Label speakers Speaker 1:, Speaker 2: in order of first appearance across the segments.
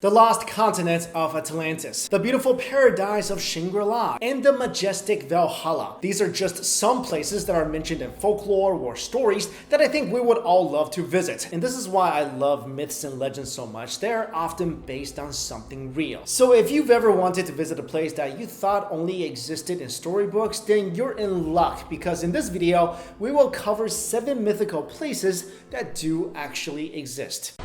Speaker 1: The lost continent of Atlantis, the beautiful paradise of Shangri-La, and the majestic Valhalla. These are just some places that are mentioned in folklore or stories that I think we would all love to visit. And this is why I love myths and legends so much. They're often based on something real. So if you've ever wanted to visit a place that you thought only existed in storybooks, then you're in luck, because in this video, we will cover 7 mythical places that do actually exist.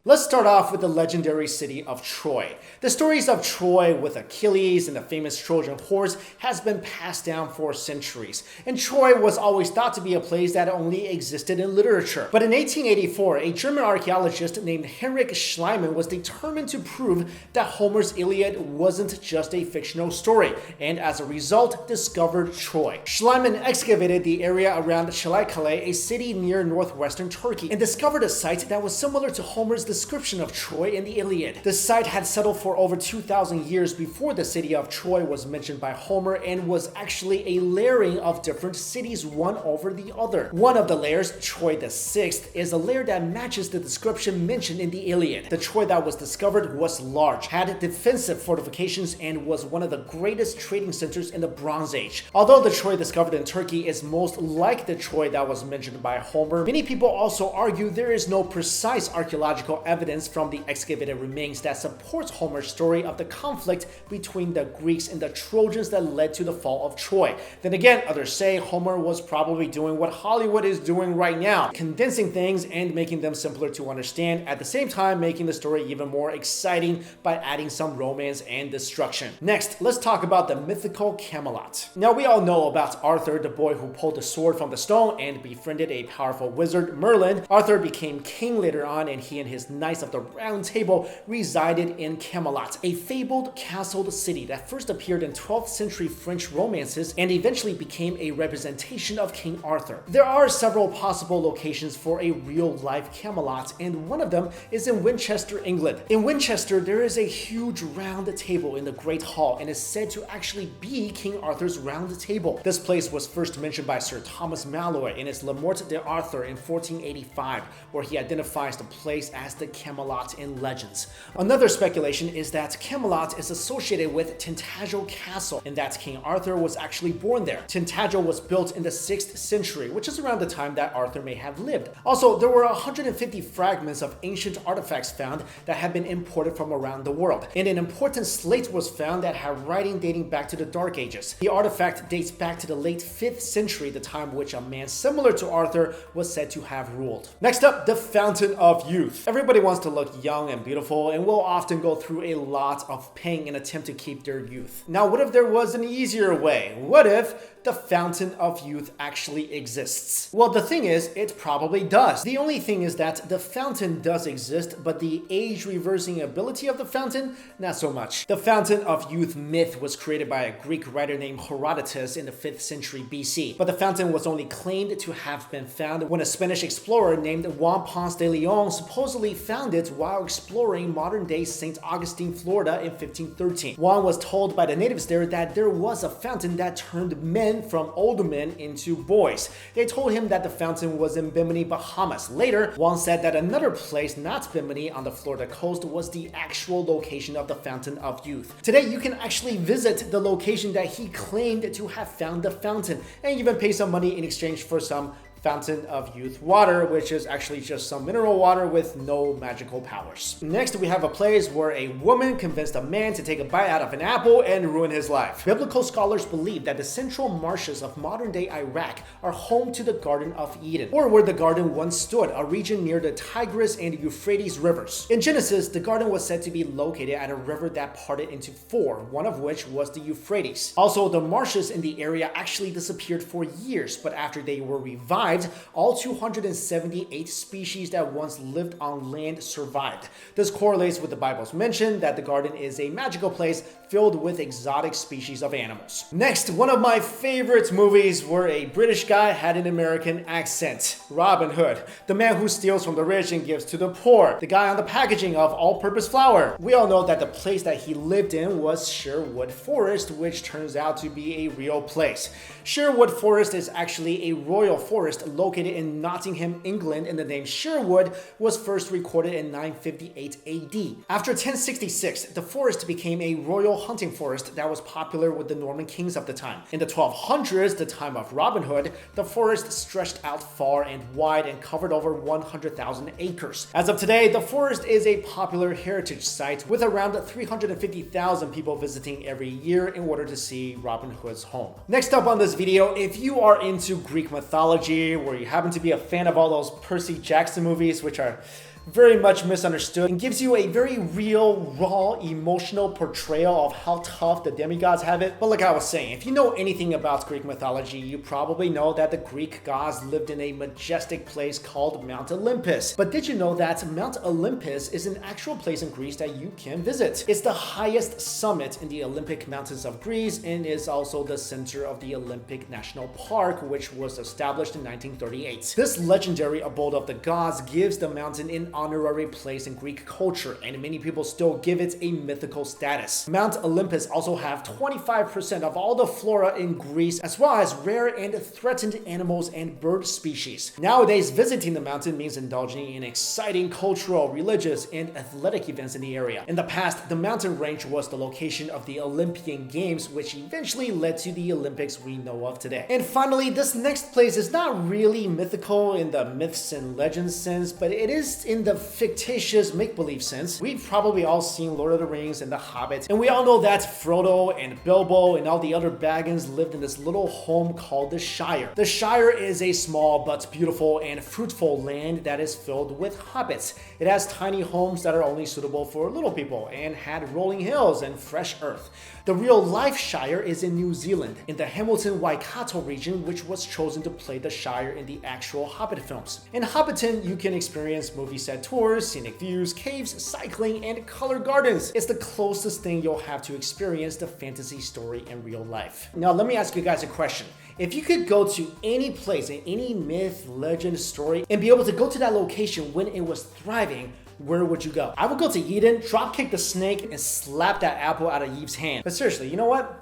Speaker 1: Let's start off with the legendary city of Troy. The stories of Troy with Achilles and the famous Trojan horse has been passed down for centuries, and Troy was always thought to be a place that only existed in literature. But in 1884, a German archaeologist named Heinrich Schliemann was determined to prove that Homer's Iliad wasn't just a fictional story, and as a result, discovered Troy. Schliemann excavated the area around Çanakkale, a city near northwestern Turkey, and discovered a site that was similar to Homer's description of Troy in the Iliad. The site had settled for over 2,000 years before the city of Troy was mentioned by Homer, and was actually a layering of different cities, one over the other. One of the layers, Troy the Sixth, is a layer that matches the description mentioned in the Iliad. The Troy that was discovered was large, had defensive fortifications, and was one of the greatest trading centers in the Bronze Age. Although the Troy discovered in Turkey is most like the Troy that was mentioned by Homer, many people also argue there is no precise archaeological evidence from the excavated remains that supports Homer's story of the conflict between the Greeks and the Trojans that led to the fall of Troy. Then again, others say Homer was probably doing what Hollywood is doing right now, condensing things and making them simpler to understand, at the same time making the story even more exciting by adding some romance and destruction. Next, let's talk about the mythical Camelot. Now, we all know about Arthur, the boy who pulled the sword from the stone and befriended a powerful wizard, Merlin. Arthur became king later on, and he and his Knights of the Round Table resided in Camelot, a fabled castled city that first appeared in 12th century French romances and eventually became a representation of King Arthur. There are several possible locations for a real-life Camelot, and one of them is in Winchester, England. In Winchester, there is a huge round table in the Great Hall, and is said to actually be King Arthur's round table. This place was first mentioned by Sir Thomas Malloy in his Le Morte d'Arthur in 1485, where he identifies the place as the Camelot in legends. Another speculation is that Camelot is associated with Tintagel Castle, and that King Arthur was actually born there. Tintagel was built in the 6th century, which is around the time that Arthur may have lived. Also, there were 150 fragments of ancient artifacts found that had been imported from around the world, and an important slate was found that had writing dating back to the Dark Ages. The artifact dates back to the late 5th century, the time which a man similar to Arthur was said to have ruled. Next up, the Fountain of Youth. Everybody wants to look young and beautiful, and will often go through a lot of pain in an attempt to keep their youth. Now, what if there was an easier way? What if the Fountain of Youth actually exists? Well, the thing is, it probably does. The only thing is that the fountain does exist, but the age-reversing ability of the fountain, not so much. The Fountain of Youth myth was created by a Greek writer named Herodotus in the 5th century BC, but the fountain was only claimed to have been found when a Spanish explorer named Juan Ponce de Leon supposedly found it while exploring modern-day St. Augustine, Florida in 1513. Juan was told by the natives there that there was a fountain that turned men from old men into boys. They told him that the fountain was in Bimini, Bahamas. Later, Juan said that another place, not Bimini, on the Florida coast was the actual location of the Fountain of Youth. Today, you can actually visit the location that he claimed to have found the fountain, and even pay some money in exchange for some Fountain of Youth water, which is actually just some mineral water with no magical powers. Next, we have a place where a woman convinced a man to take a bite out of an apple and ruin his life. Biblical scholars believe that the central marshes of modern-day Iraq are home to the Garden of Eden, or where the garden once stood, a region near the Tigris and Euphrates rivers. In Genesis, the garden was said to be located at a river that parted into 4, one of which was the Euphrates. Also, the marshes in the area actually disappeared for years, but after they were revived, all 278 species that once lived on land survived. This correlates with the Bible's mention that the garden is a magical place filled with exotic species of animals. Next, one of my favorite movies where a British guy had an American accent. Robin Hood, the man who steals from the rich and gives to the poor, the guy on the packaging of all-purpose flour. We all know that the place that he lived in was Sherwood Forest, which turns out to be a real place. Sherwood Forest is actually a royal forest Forest, located in Nottingham, England, and the name Sherwood was first recorded in 958 AD. After 1066, the forest became a royal hunting forest that was popular with the Norman kings of the time. In the 1200s, the time of Robin Hood, the forest stretched out far and wide and covered over 100,000 acres. As of today, the forest is a popular heritage site with around 350,000 people visiting every year in order to see Robin Hood's home. Next up on this video, if you are into Greek mythology, or you happen to be a fan of all those Percy Jackson movies, which are very much misunderstood and gives you a very real, raw, emotional portrayal of how tough the demigods have it. But like I was saying, if you know anything about Greek mythology, you probably know that the Greek gods lived in a majestic place called Mount Olympus. But did you know that Mount Olympus is an actual place in Greece that you can visit? It's the highest summit in the Olympic Mountains of Greece and is also the center of the Olympic National Park, which was established in 1938. This legendary abode of the gods gives the mountain an honorary place in Greek culture, and many people still give it a mythical status. Mount Olympus also have 25% of all the flora in Greece, as well as rare and threatened animals and bird species. Nowadays, visiting the mountain means indulging in exciting cultural, religious, and athletic events in the area. In the past, the mountain range was the location of the Olympian Games, which eventually led to the Olympics we know of today. And finally, this next place is not really mythical in the myths and legends sense, but it is in the fictitious make-believe sense. We've probably all seen Lord of the Rings and The Hobbit, and we all know that Frodo and Bilbo and all the other Baggins lived in this little home called the Shire. The Shire is a small but beautiful and fruitful land that is filled with hobbits. It has tiny homes that are only suitable for little people and had rolling hills and fresh earth. The real-life Shire is in New Zealand, in the Hamilton-Waikato region, which was chosen to play the Shire in the actual Hobbit films. In Hobbiton, you can experience movie set tours, scenic views, caves, cycling, and color gardens. It's the closest thing you'll have to experience the fantasy story in real life. Now, let me ask you guys a question. If you could go to any place in any myth, legend, story, and be able to go to that location when it was thriving, where would you go? I would go to Eden, dropkick the snake, and slap that apple out of Eve's hand. But seriously, you know what?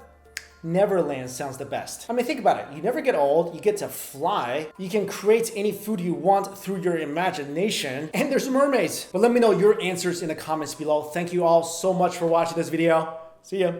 Speaker 1: Neverland sounds the best. I mean, think about it. You never get old, you get to fly, you can create any food you want through your imagination, and there's mermaids. But let me know your answers in the comments below. Thank you all so much for watching this video. See ya.